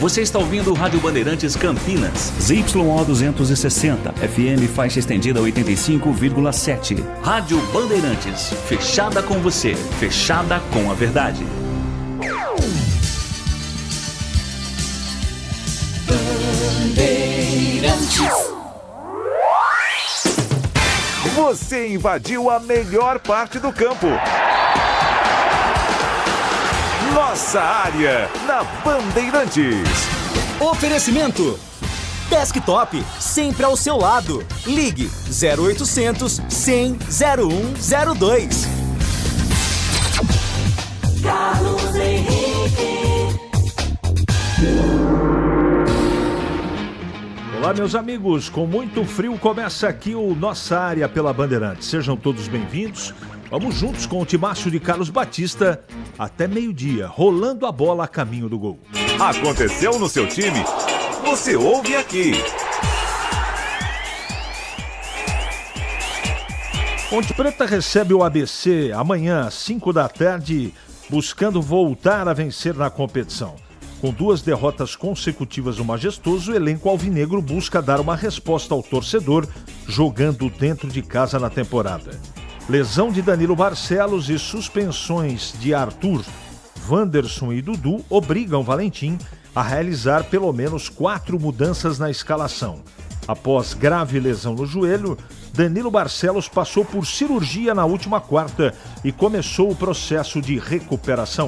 Você está ouvindo o Rádio Bandeirantes Campinas. ZYO 260, FM faixa estendida 85,7. Rádio Bandeirantes, fechada com você, fechada com a verdade. Você invadiu a melhor parte do campo. Nossa área, na Bandeirantes. Oferecimento Desktop, sempre ao seu lado. Ligue 0800 100 0102. Carlos Henrique. Olá, meus amigos, com muito frio começa aqui o Nossa Área pela Bandeirantes. Sejam todos bem-vindos. Vamos juntos com o timaço de Carlos Batista até meio-dia, rolando a bola a caminho do gol. Aconteceu no seu time? Você ouve aqui. Ponte Preta recebe o ABC amanhã às 5 da tarde, buscando voltar a vencer na competição. Com 2 derrotas consecutivas no Majestoso, o elenco alvinegro busca dar uma resposta ao torcedor, jogando dentro de casa na temporada. Lesão de Danilo Barcelos e suspensões de Arthur, Wanderson e Dudu obrigam Valentim a realizar pelo menos 4 mudanças na escalação. Após grave lesão no joelho, Danilo Barcelos passou por cirurgia na última quarta e começou o processo de recuperação.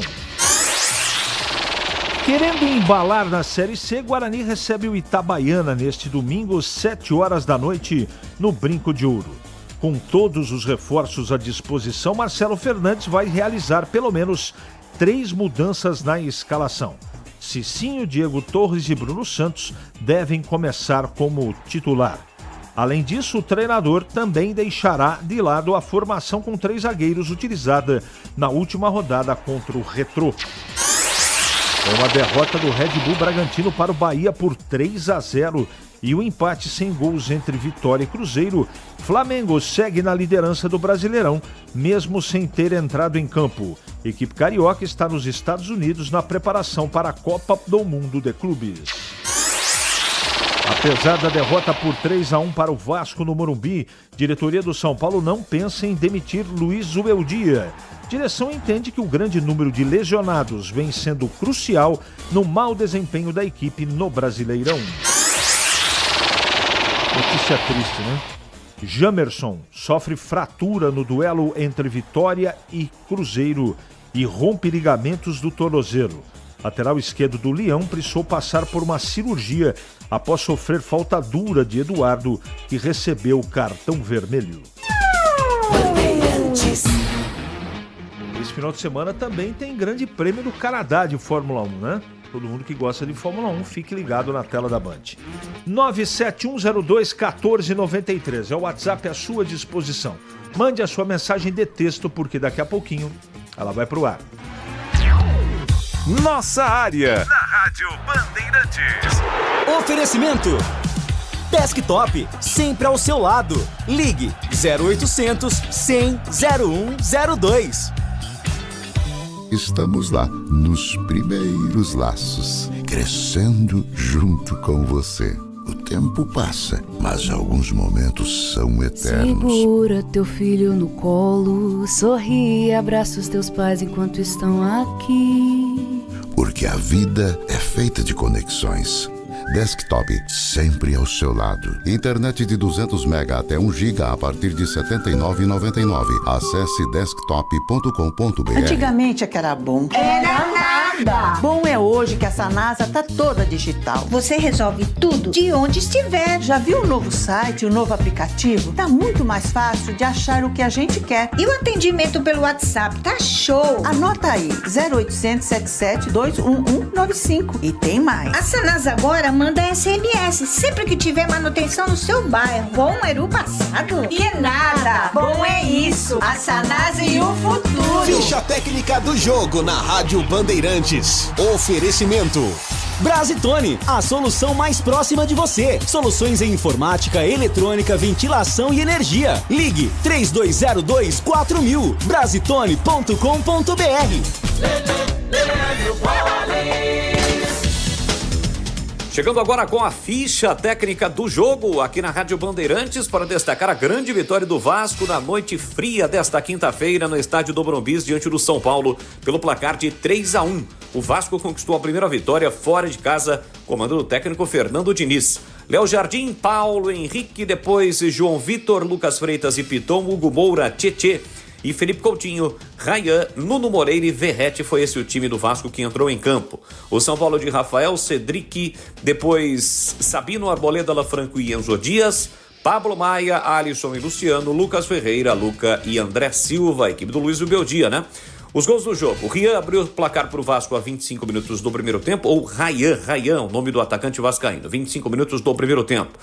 Querendo embalar na Série C, Guarani recebe o Itabaiana neste domingo, 7 horas da noite, no Brinco de Ouro. Com todos os reforços à disposição, Marcelo Fernandes vai realizar pelo menos 3 mudanças na escalação. Cicinho, Diego Torres e Bruno Santos devem começar como titular. Além disso, o treinador também deixará de lado a formação com 3 zagueiros utilizada na última rodada contra o Retrô. Com a derrota do Red Bull Bragantino para o Bahia por 3-0 e o empate sem gols entre Vitória e Cruzeiro, Flamengo segue na liderança do Brasileirão, mesmo sem ter entrado em campo. A equipe carioca está nos Estados Unidos na preparação para a Copa do Mundo de Clubes. Apesar da derrota por 3-1 para o Vasco no Morumbi, diretoria do São Paulo não pensa em demitir Luiz Zubeldia. Direção entende que o grande número de lesionados vem sendo crucial no mau desempenho da equipe no Brasileirão. Notícia triste, né? Jamerson sofre fratura no duelo entre Vitória e Cruzeiro e rompe ligamentos do tornozelo. Lateral esquerdo do Leão precisou passar por uma cirurgia após sofrer falta dura de Eduardo, que recebeu cartão vermelho. Esse final de semana também tem Grande Prêmio do Canadá de Fórmula 1, né? Todo mundo que gosta de Fórmula 1, fique ligado na tela da Band. 971021493 é o WhatsApp à sua disposição. Mande a sua mensagem de texto, porque daqui a pouquinho ela vai pro ar. Nossa Área, na Rádio Bandeirantes. Oferecimento Desktop, sempre ao seu lado. Ligue 0800 100 0102. Estamos lá, nos primeiros laços, crescendo junto com você. O tempo passa, mas alguns momentos são eternos. Segura teu filho no colo, sorri e abraça os teus pais enquanto estão aqui. Porque a vida é feita de conexões. Desktop, sempre ao seu lado. Internet de 200 MB até 1 GB a partir de R$ 79,99. Acesse desktop.com.br. Antigamente é que era bom. Era nada. Bom é hoje que essa NASA tá toda digital. Você resolve tudo de onde estiver. Já viu o novo site, o novo aplicativo? Tá muito mais fácil de achar o que a gente quer. E o atendimento pelo WhatsApp tá show. Anota aí, 0800 77 21195. E tem mais. A Sanasa agora manda SMS sempre que tiver manutenção no seu bairro. Bom era o passado? Que nada! Bom é isso! A Sanasa e o futuro! Ficha técnica do jogo na Rádio Bandeirantes. Oferecimento Brasitone, a solução mais próxima de você. Soluções em informática, eletrônica, ventilação e energia. Ligue 3202-4000. Brasitone.com.br. Chegando agora com a ficha técnica do jogo aqui na Rádio Bandeirantes para destacar a grande vitória do Vasco na noite fria desta quinta-feira no estádio do Morumbi diante do São Paulo pelo placar de 3-1. O Vasco conquistou a primeira vitória fora de casa, comandando o técnico Fernando Diniz. Léo Jardim, Paulo Henrique, depois João Vitor, Lucas Freitas e Piton, Hugo Moura, Tietê e Felipe Coutinho, Rayan, Nuno Moreira e Verrete. Foi esse o time do Vasco que entrou em campo. O São Paulo de Rafael, Cedric, depois Sabino, Arboleda, Lafranco e Enzo Dias, Pablo Maia, Alisson e Luciano, Lucas Ferreira, Luca e André Silva, a equipe do Luiz Beldia, né? Os gols do jogo. O Rian abriu o placar para o Vasco a 25 minutos do primeiro tempo, ou Rayan, o nome do atacante vascaíno, 25 minutos do primeiro tempo.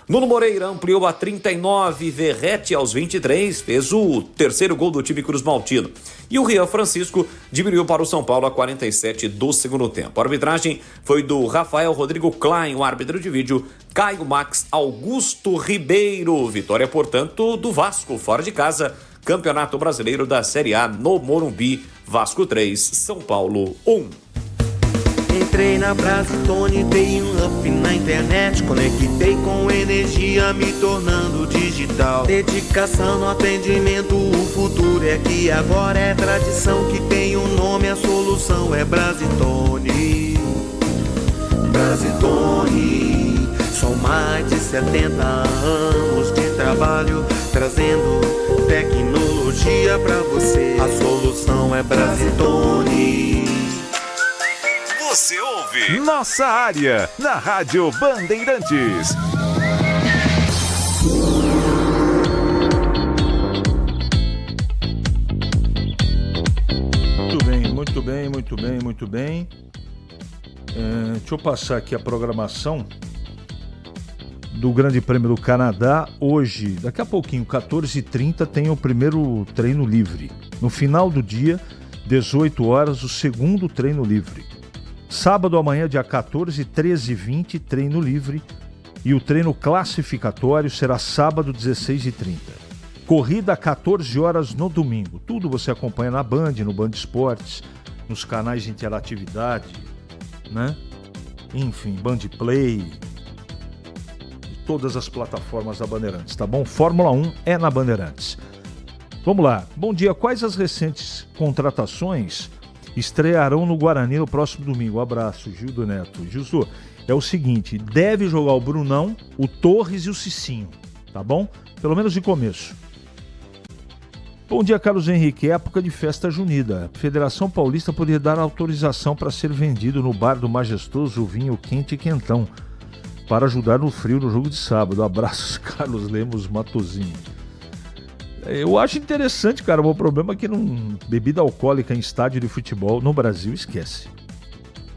Nuno Moreira ampliou a 39, Verrete aos 23, fez o terceiro gol do time Cruz Maltino. E o Rian Francisco diminuiu para o São Paulo a 47 do segundo tempo. A arbitragem foi do Rafael Rodrigo Klein, o árbitro de vídeo, Caio Max Augusto Ribeiro. Vitória, portanto, do Vasco, fora de casa, Campeonato Brasileiro da Série A no Morumbi, Vasco 3, São Paulo 1. Entrei na Brasitone, dei um up na internet, conectei com energia, me tornando digital. Dedicação no atendimento, o futuro é que agora é tradição, que tem um nome, a solução é Brasitone. Brasitone, são mais de 70 anos de trabalho, trazendo tecnologia pra você. A solução é Brasitone. Você ouve Nossa Área, na Rádio Bandeirantes. Muito bem. Deixa eu passar aqui a programação do Grande Prêmio do Canadá. Hoje, daqui a pouquinho, 14h30, tem o primeiro treino livre. No final do dia, 18 horas, o segundo treino livre. Sábado amanhã, dia 14, 13h20, treino livre. E o treino classificatório será sábado, 16h30. Corrida 14 horas no domingo. Tudo você acompanha na Band, no Band Esportes, nos canais de interatividade, né? Enfim, Band Play, todas as plataformas da Bandeirantes, tá bom? Fórmula 1 é na Bandeirantes. Vamos lá. Bom dia. Quais as recentes contratações estrearão no Guarani no próximo domingo? Abraço, Gildo Neto. Gildo, é o seguinte, deve jogar o Brunão, o Torres e o Cicinho, tá bom? Pelo menos de começo. Bom dia, Carlos Henrique. Época de festa junina. A Federação Paulista poderia dar autorização para ser vendido no bar do Majestoso vinho quente e quentão, para ajudar no frio no jogo de sábado. Abraços, Carlos Lemos Matozinho. Eu acho interessante, cara, o problema é que bebida alcoólica em estádio de futebol no Brasil, esquece.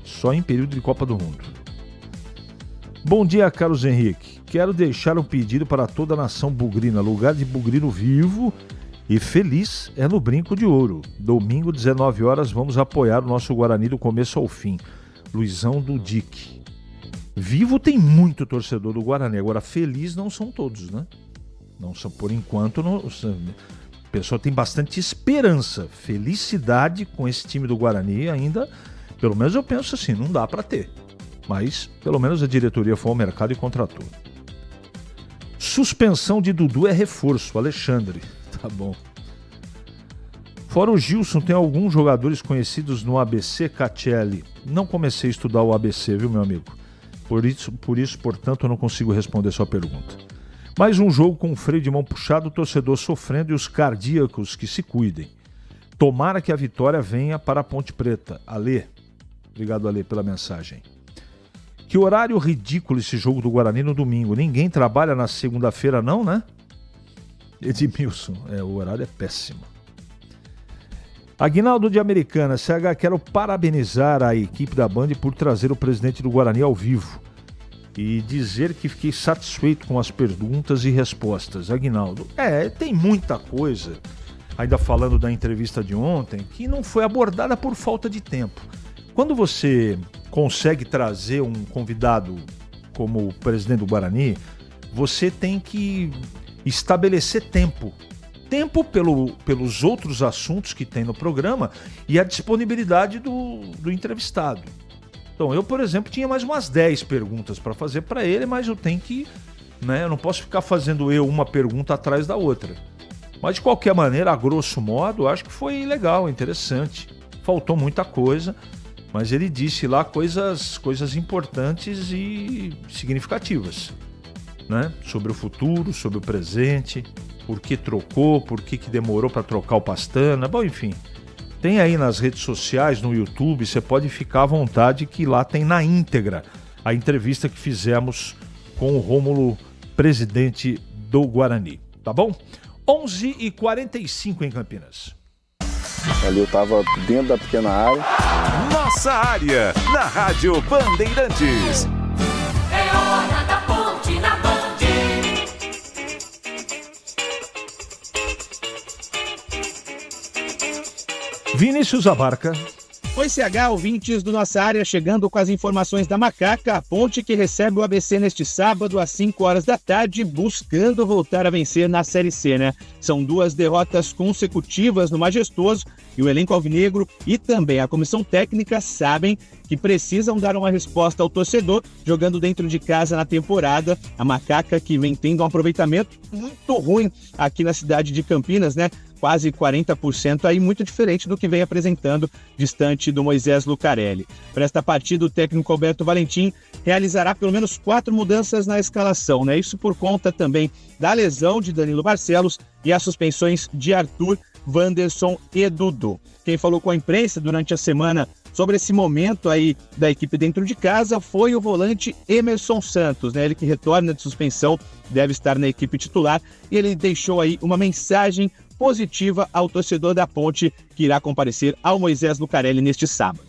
Só em período de Copa do Mundo. Bom dia, Carlos Henrique. Quero deixar um pedido para toda a nação bugrina. Lugar de bugrino vivo e feliz é no Brinco de Ouro. Domingo, 19 horas, vamos apoiar o nosso Guarani do começo ao fim. Luizão do Dick. Vivo tem muito torcedor do Guarani. Agora, feliz não são todos, né? Não são, por enquanto, não, o pessoal tem bastante esperança, felicidade com esse time do Guarani ainda, pelo menos eu penso assim, não dá para ter, mas pelo menos a diretoria foi ao mercado e contratou. Suspensão de Dudu é reforço, Alexandre, tá bom. Fora o Gilson, tem alguns jogadores conhecidos no ABC, Catelli? Não comecei a estudar o ABC, viu, meu amigo? Por isso, portanto, eu não consigo responder sua pergunta. Mais um jogo com o freio de mão puxado, o torcedor sofrendo e os cardíacos que se cuidem. Tomara que a vitória venha para a Ponte Preta. Alê, obrigado, Alê, pela mensagem. Que horário ridículo esse jogo do Guarani no domingo. Ninguém trabalha na segunda-feira não, né? Edmilson, o horário é péssimo. Aguinaldo de Americana, CH, quero parabenizar a equipe da Band por trazer o presidente do Guarani ao vivo e dizer que fiquei satisfeito com as perguntas e respostas. Aguinaldo, tem muita coisa, ainda falando da entrevista de ontem, que não foi abordada por falta de tempo. Quando você consegue trazer um convidado como o presidente do Guarani, você tem que estabelecer tempo pelos outros assuntos que tem no programa e a disponibilidade do entrevistado. Então, eu, por exemplo, tinha mais umas 10 perguntas para fazer para ele, mas eu tenho que, né, eu não posso ficar fazendo uma pergunta atrás da outra. Mas, de qualquer maneira, a grosso modo, eu acho que foi legal, interessante. Faltou muita coisa, mas ele disse lá coisas importantes e significativas, né? Sobre o futuro, sobre o presente, por que trocou, por que demorou para trocar o Pastana, bom, enfim. Tem aí nas redes sociais, no YouTube, você pode ficar à vontade que lá tem na íntegra a entrevista que fizemos com o Rômulo, presidente do Guarani, tá bom? 11h45 em Campinas. Ali eu tava dentro da pequena área. Nossa área, na Rádio Bandeirantes. É hora da ponte na Band. Vinícius Abarca. Oi, CH, ouvintes do Nossa Área, chegando com as informações da Macaca, a Ponte que recebe o ABC neste sábado às 5 horas da tarde, buscando voltar a vencer na Série C, né? São 2 derrotas consecutivas no Majestoso e o elenco alvinegro e também a comissão técnica sabem que precisam dar uma resposta ao torcedor jogando dentro de casa na temporada. A Macaca que vem tendo um aproveitamento muito ruim aqui na cidade de Campinas, né? Quase 40%, aí muito diferente do que vem apresentando distante do Moisés Lucarelli. Para esta partida, o técnico Alberto Valentim realizará pelo menos 4 mudanças na escalação, né? Isso por conta também da lesão de Danilo Barcelos e as suspensões de Arthur, Wanderson e Dudu. Quem falou com a imprensa durante a semana sobre esse momento aí da equipe dentro de casa foi o volante Emerson Santos, né? Ele que retorna de suspensão, deve estar na equipe titular e ele deixou aí uma mensagem positiva ao torcedor da Ponte que irá comparecer ao Moisés Lucarelli neste sábado.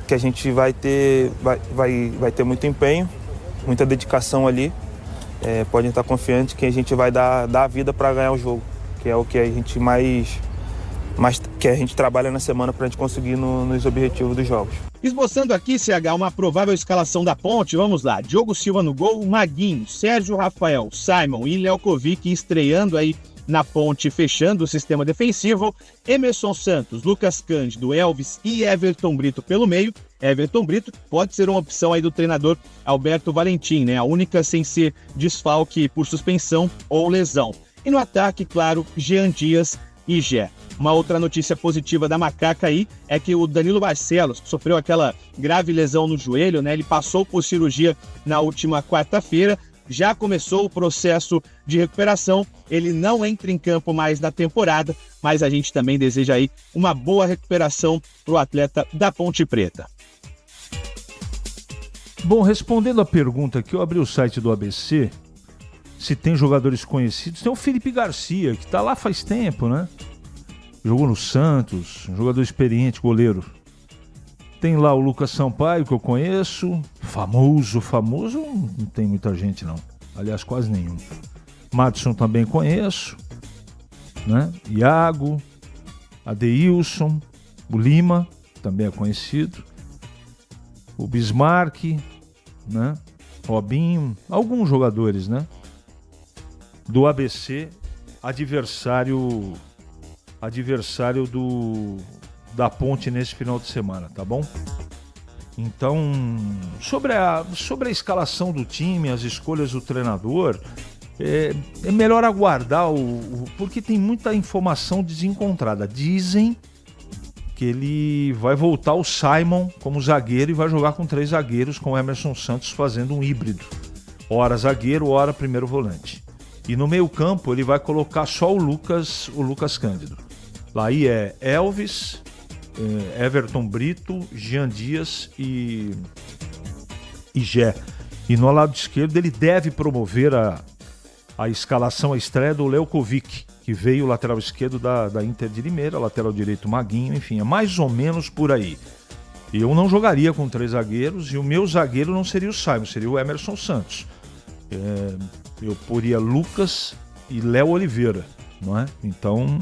Que a gente vai ter muito empenho, muita dedicação ali. Podem estar confiantes que a gente vai dar a vida para ganhar o jogo, que é o que a gente mais que a gente trabalha na semana para a gente conseguir nos objetivos dos jogos. Esboçando aqui, CH, uma provável escalação da Ponte, vamos lá. Diogo Silva no gol, Maguinho, Sérgio Rafael, Simon e Lelkovic estreando aí na Ponte, fechando o sistema defensivo. Emerson Santos, Lucas Cândido, Elvis e Everton Brito pelo meio. Everton Brito pode ser uma opção aí do treinador Alberto Valentim, né? A única sem ser desfalque por suspensão ou lesão. E no ataque, claro, Jean Dias e Gé. Uma outra notícia positiva da Macaca aí é que o Danilo Barcelos, que sofreu aquela grave lesão no joelho, né? Ele passou por cirurgia na última quarta-feira, já começou o processo de recuperação, ele não entra em campo mais na temporada, mas a gente também deseja aí uma boa recuperação para o atleta da Ponte Preta. Bom, respondendo a pergunta que eu abri o site do ABC, se tem jogadores conhecidos, tem o Felipe Garcia, que está lá faz tempo, né? Jogou no Santos, um jogador experiente, goleiro. Tem lá o Lucas Sampaio, que eu conheço. Famoso, não tem muita gente não. Aliás, quase nenhum. Madison também conheço, né? Iago, Adeilson, o Lima, também é conhecido. O Bismarck, né? Robinho, alguns jogadores, né? Do ABC, adversário da Ponte nesse final de semana, tá bom? Então, sobre a escalação do time, as escolhas do treinador, é melhor aguardar, porque tem muita informação desencontrada. Dizem que ele vai voltar o Simon como zagueiro e vai jogar com 3 zagueiros, com o Emerson Santos fazendo um híbrido. Ora zagueiro, ora primeiro volante. E no meio campo ele vai colocar só o Lucas Cândido. Lá aí é Elvis, Everton Brito, Jean Dias e Gé. E no lado esquerdo ele deve promover a escalação, a estreia do Lelkovic, que veio lateral esquerdo da Inter de Limeira, lateral direito Maguinho, enfim, é mais ou menos por aí. Eu não jogaria com 3 zagueiros e o meu zagueiro não seria o Simon, seria o Emerson Santos. Eu poria Lucas e Léo Oliveira, não é? Então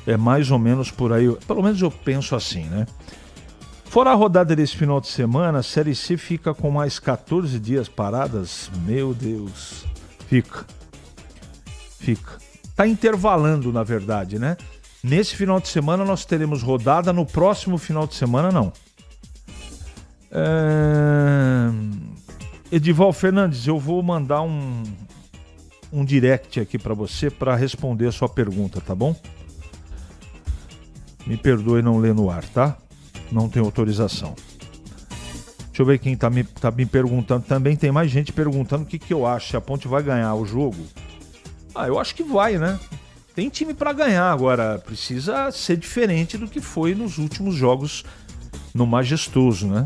é mais ou menos por aí, pelo menos eu penso assim, né? Fora a rodada desse final de semana, a Série C fica com mais 14 dias paradas. Meu Deus, fica. Tá intervalando, na verdade, né? Nesse final de semana nós teremos rodada, no próximo final de semana não. Edival Fernandes, eu vou mandar um direct aqui para você para responder a sua pergunta, tá bom? Me perdoe não ler no ar, tá? Não tenho autorização. Deixa eu ver quem tá me perguntando. Também tem mais gente perguntando o que eu acho. Se a Ponte vai ganhar o jogo. Eu acho que vai, né? Tem time para ganhar agora. Precisa ser diferente do que foi nos últimos jogos no Majestoso, né?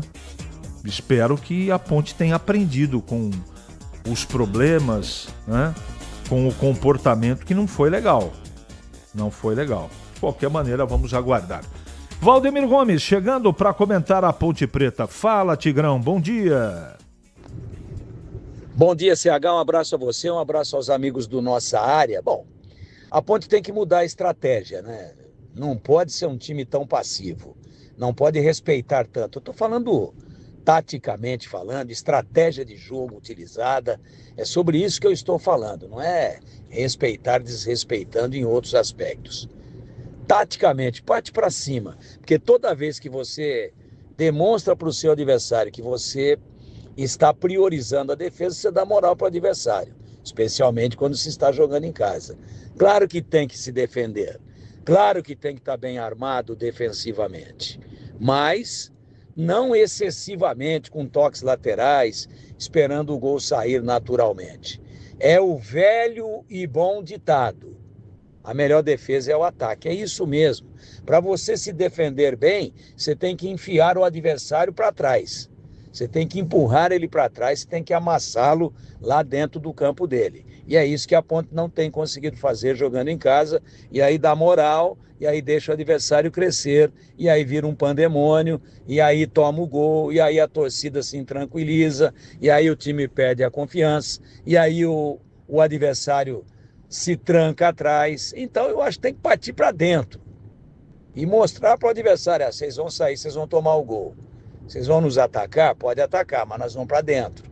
Espero que a Ponte tenha aprendido com os problemas, né? Com o comportamento que não foi legal. Não foi legal. De qualquer maneira, vamos aguardar. Valdemir Gomes, chegando para comentar a Ponte Preta. Fala, Tigrão, bom dia. Bom dia, CH, um abraço a você, um abraço aos amigos do Nossa Área. Bom, a Ponte tem que mudar a estratégia, né? Não pode ser um time tão passivo, não pode respeitar tanto. Eu estou falando, taticamente falando, estratégia de jogo utilizada, é sobre isso que eu estou falando, não é respeitar desrespeitando em outros aspectos. Taticamente, parte para cima, porque toda vez que você demonstra para o seu adversário que você está priorizando a defesa, você dá moral para o adversário, especialmente quando se está jogando em casa. Claro que tem que se defender, claro que tem que estar bem armado defensivamente, mas não excessivamente com toques laterais, esperando o gol sair naturalmente. É o velho e bom ditado: a melhor defesa é o ataque. É isso mesmo. Para você se defender bem, você tem que enfiar o adversário para trás. Você tem que empurrar ele para trás, você tem que amassá-lo lá dentro do campo dele. E é isso que a Ponte não tem conseguido fazer jogando em casa, e aí dá moral, e aí deixa o adversário crescer, e aí vira um pandemônio, e aí toma o gol, e aí a torcida se intranquiliza, e aí o time perde a confiança, e aí o adversário se tranca atrás. Então eu acho que tem que partir para dentro e mostrar para o adversário: vocês vão sair, vocês vão tomar o gol. Vocês vão nos atacar? Pode atacar, mas nós vamos para dentro.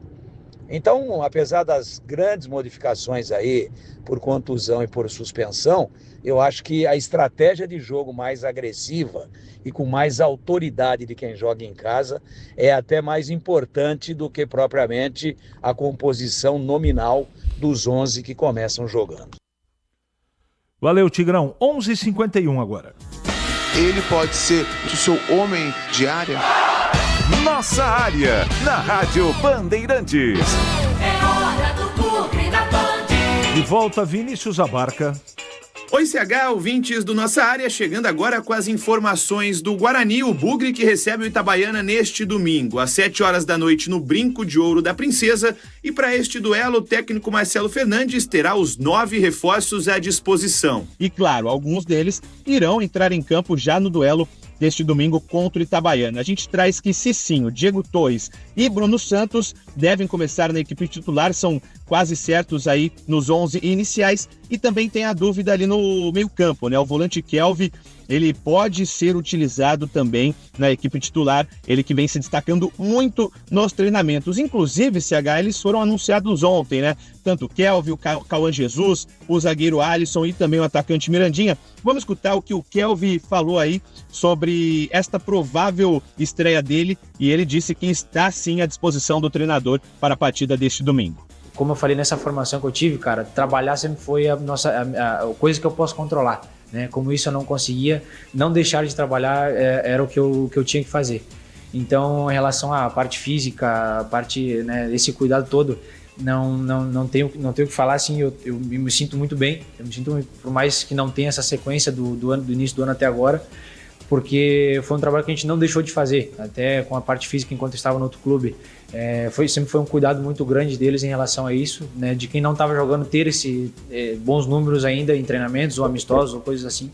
Então, apesar das grandes modificações aí, por contusão e por suspensão, eu acho que a estratégia de jogo mais agressiva e com mais autoridade de quem joga em casa é até mais importante do que propriamente a composição nominal dos 11 que começam jogando. Valeu, Tigrão. 11h51 agora. Ele pode ser o seu homem de área? Nossa Área, na Rádio Bandeirantes. É hora do Bugre da Band. De volta, Vinícius Abarca. Oi, CH, ouvintes do Nossa Área, chegando agora com as informações do Guarani, o Bugre que recebe o Itabaiana neste domingo, às 7h da noite no Brinco de Ouro da Princesa. E para este duelo, o técnico Marcelo Fernandes terá os 9 reforços à disposição. E claro, alguns deles irão entrar em campo já no duelo deste domingo contra o Itabaiana. A gente traz que Cicinho, Diego Torres e Bruno Santos devem começar na equipe titular, são quase certos aí nos 11 iniciais, e também tem a dúvida ali no meio-campo, né? O volante Kelvin, ele pode ser utilizado também na equipe titular, ele que vem se destacando muito nos treinamentos. Inclusive, CH, eles foram anunciados ontem, né? Tanto o Kelvin, o Cauã Jesus, o zagueiro Alisson e também o atacante Mirandinha. Vamos escutar o que o Kelvin falou aí sobre esta provável estreia dele, e ele disse que está sim à disposição do treinador para a partida deste domingo. Como eu falei nessa formação que eu tive, cara, trabalhar sempre foi a coisa que eu posso controlar, né? Como isso eu não conseguia, não deixar de trabalhar era o que eu tinha que fazer. Então, em relação à parte física, a parte, né, esse cuidado todo, não tenho o que falar, assim, eu me sinto muito bem, por mais que não tenha essa sequência do início do ano até agora, porque foi um trabalho que a gente não deixou de fazer, até com a parte física enquanto estava no outro clube. Sempre foi um cuidado muito grande deles em relação a isso, né, de quem não estava jogando ter bons números ainda em treinamentos ou amistosos ou coisas assim.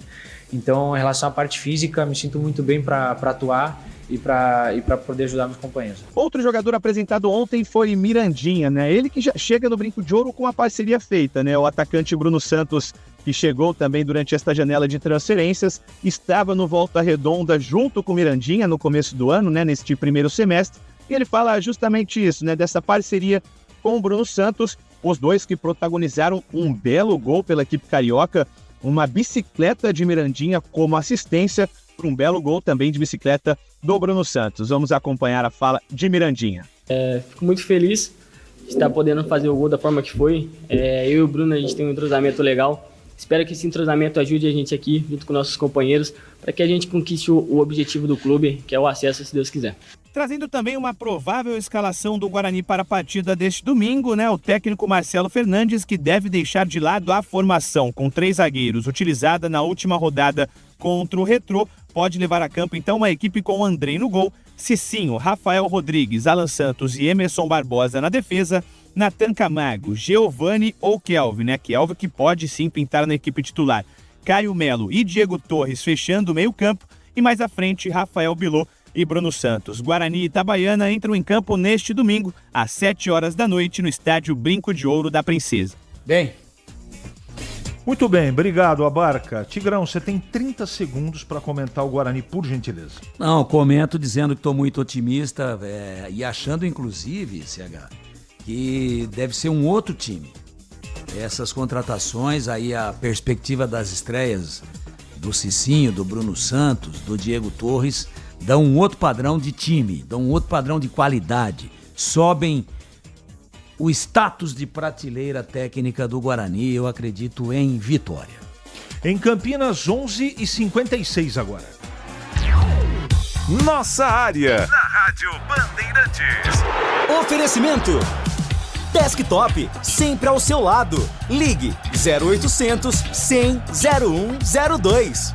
Então, em relação à parte física, me sinto muito bem para atuar e para poder ajudar meus companheiros. Outro jogador apresentado ontem foi Mirandinha, né? Ele que já chega no Brinco de Ouro com a parceria feita, né? O atacante Bruno Santos, que chegou também durante esta janela de transferências, estava no Volta Redonda junto com Mirandinha no começo do ano, né? Neste primeiro semestre. E ele fala justamente isso, né? Dessa parceria com o Bruno Santos, os dois que protagonizaram um belo gol pela equipe carioca, uma bicicleta de Mirandinha como assistência, por um belo gol também de bicicleta do Bruno Santos. Vamos acompanhar a fala de Mirandinha. Fico muito feliz de estar podendo fazer o gol da forma que foi. Eu e o Bruno, a gente tem um entrosamento legal. Espero que esse entrosamento ajude a gente aqui, junto com nossos companheiros, para que a gente conquiste o objetivo do clube, que é o acesso, se Deus quiser. Trazendo também uma provável escalação do Guarani para a partida deste domingo, o técnico Marcelo Fernandes, que deve deixar de lado a formação com 3 zagueiros utilizada na última rodada contra o Retrô, pode levar a campo então uma equipe com Andrei no gol, Cicinho, Rafael Rodrigues, Alan Santos e Emerson Barbosa na defesa, Natan Camargo, Giovani ou Kelvin, Kelvin que pode sim pintar na equipe titular, Caio Melo e Diego Torres fechando o meio campo e mais à frente Rafael Bilô e Bruno Santos. Guarani e Itabaiana entram em campo neste domingo, às 7 horas da noite, no estádio Brinco de Ouro da Princesa. Muito bem, obrigado, Abarca. Tigrão, você tem 30 segundos para comentar o Guarani, por gentileza. Não, comento dizendo que estou muito otimista e achando, inclusive, CH, que deve ser um outro time. Essas contratações, aí a perspectiva das estreias do Cicinho, do Bruno Santos, do Diego Torres, dão um outro padrão de time, dão um outro padrão de qualidade, sobem o status de prateleira técnica do Guarani, eu acredito em vitória. Em Campinas, 11h56 agora. Nossa área, na Rádio Bandeirantes. Oferecimento Desktop, sempre ao seu lado. Ligue 0800 100 0102.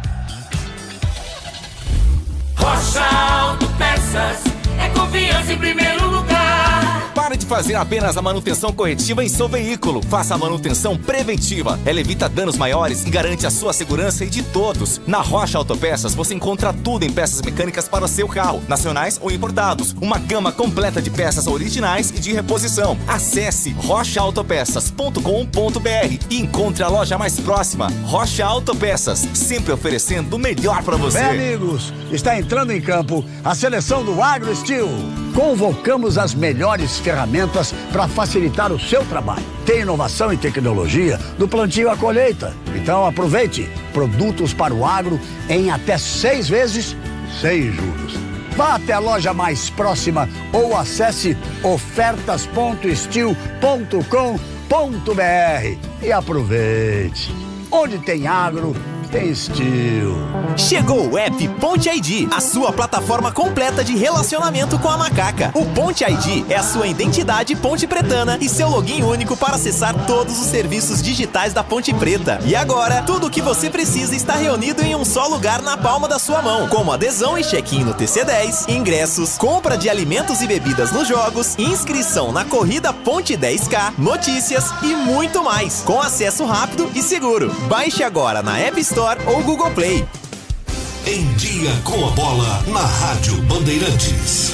Rocha Autopeças, é confiança em primeiro lugar. Pare de fazer apenas a manutenção corretiva em seu veículo. Faça a manutenção preventiva. Ela evita danos maiores e garante a sua segurança e de todos. Na Rocha Autopeças você encontra tudo em peças mecânicas para o seu carro, nacionais ou importados. Uma gama completa de peças originais e de reposição. Acesse rochaautopeças.com.br e encontre a loja mais próxima. Rocha Autopeças, sempre oferecendo o melhor para você. Bem, amigos, está entrando em campo a seleção do AgroSteel. Convocamos as melhores ferramentas para facilitar o seu trabalho. Tem inovação e tecnologia do plantio à colheita. Então aproveite produtos para o agro em até 6 vezes sem juros. Vá até a loja mais próxima ou acesse ofertas.steel.com.br e aproveite. Onde tem agro, tem Steel. Chegou o app Ponte ID, a sua plataforma completa de relacionamento com a macaca. O Ponte ID é a sua identidade ponte pretana e seu login único para acessar todos os serviços digitais da Ponte Preta. E agora, tudo o que você precisa está reunido em um só lugar na palma da sua mão, como adesão e check-in no TC10, ingressos, compra de alimentos e bebidas nos jogos, inscrição na corrida Ponte 10K, notícias e muito mais, com acesso rápido e seguro. Baixe agora na App Store ou Google Play. Em Dia com a Bola, na Rádio Bandeirantes.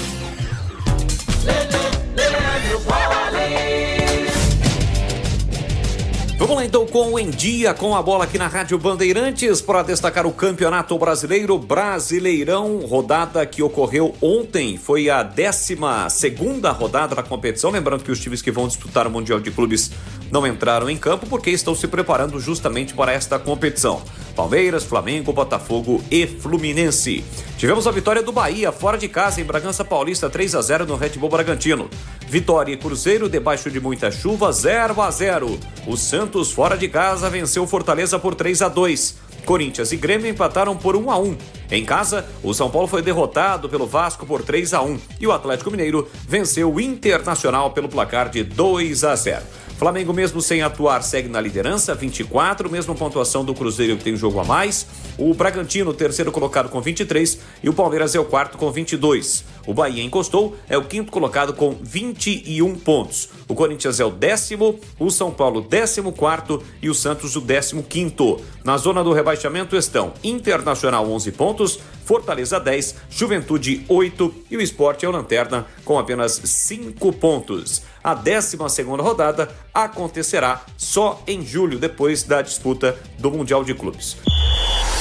Vamos lá então com o Em Dia com a Bola aqui na Rádio Bandeirantes para destacar o Campeonato Brasileiro, Brasileirão, rodada que ocorreu ontem, foi a 12ª rodada da competição, lembrando que os times que vão disputar o Mundial de Clubes não entraram em campo porque estão se preparando justamente para esta competição. Palmeiras, Flamengo, Botafogo e Fluminense. Tivemos a vitória do Bahia fora de casa em Bragança Paulista, 3-0 no Red Bull Bragantino. Vitória e Cruzeiro debaixo de muita chuva, 0-0. O Santos fora de casa venceu Fortaleza por 3-2. Corinthians e Grêmio empataram por 1-1. Em casa, o São Paulo foi derrotado pelo Vasco por 3-1 e o Atlético Mineiro venceu o Internacional pelo placar de 2-0. Flamengo, mesmo sem atuar, segue na liderança, 24, mesma pontuação do Cruzeiro, que tem um jogo a mais. O Bragantino, terceiro colocado com 23, e o Palmeiras é o quarto com 22. O Bahia encostou, é o quinto colocado com 21 pontos. O Corinthians é o 10º, o São Paulo 14º e o Santos o 15º. Na zona do rebaixamento estão Internacional 11 pontos, Fortaleza 10, Juventude 8 e o Sport é o lanterna com apenas 5 pontos. A 12ª rodada acontecerá só em julho, depois da disputa do Mundial de Clubes.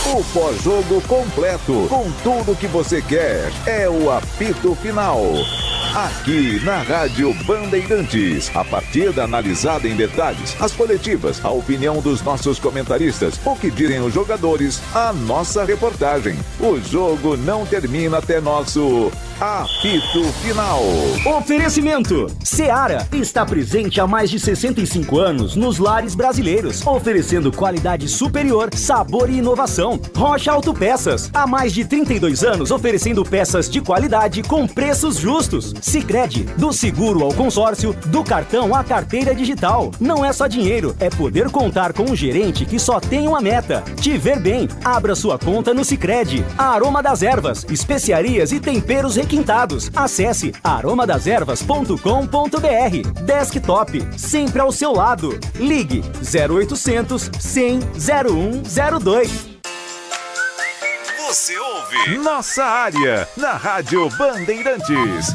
O pós-jogo completo, com tudo que você quer, é o apito final. aqui na Rádio Bandeirantes. A partida analisada em detalhes, as coletivas, a opinião dos nossos comentaristas, o que direm os jogadores, a nossa reportagem. O jogo não termina até nosso apito final. Oferecimento: Seara está presente há mais de 65 anos nos lares brasileiros, oferecendo qualidade superior, sabor e inovação. Rocha Autopeças, há mais de 32 anos oferecendo peças de qualidade com preços justos. Sicredi, do seguro ao consórcio, do cartão à carteira digital. Não é só dinheiro, é poder contar com um gerente que só tem uma meta: te ver bem. Abra sua conta no Sicredi. A Aroma das Ervas, especiarias e temperos requintados. Acesse aromadeservas.com.br. Desktop, sempre ao seu lado. Ligue 0800 100 0102. Você ouve Nossa Área, na Rádio Bandeirantes.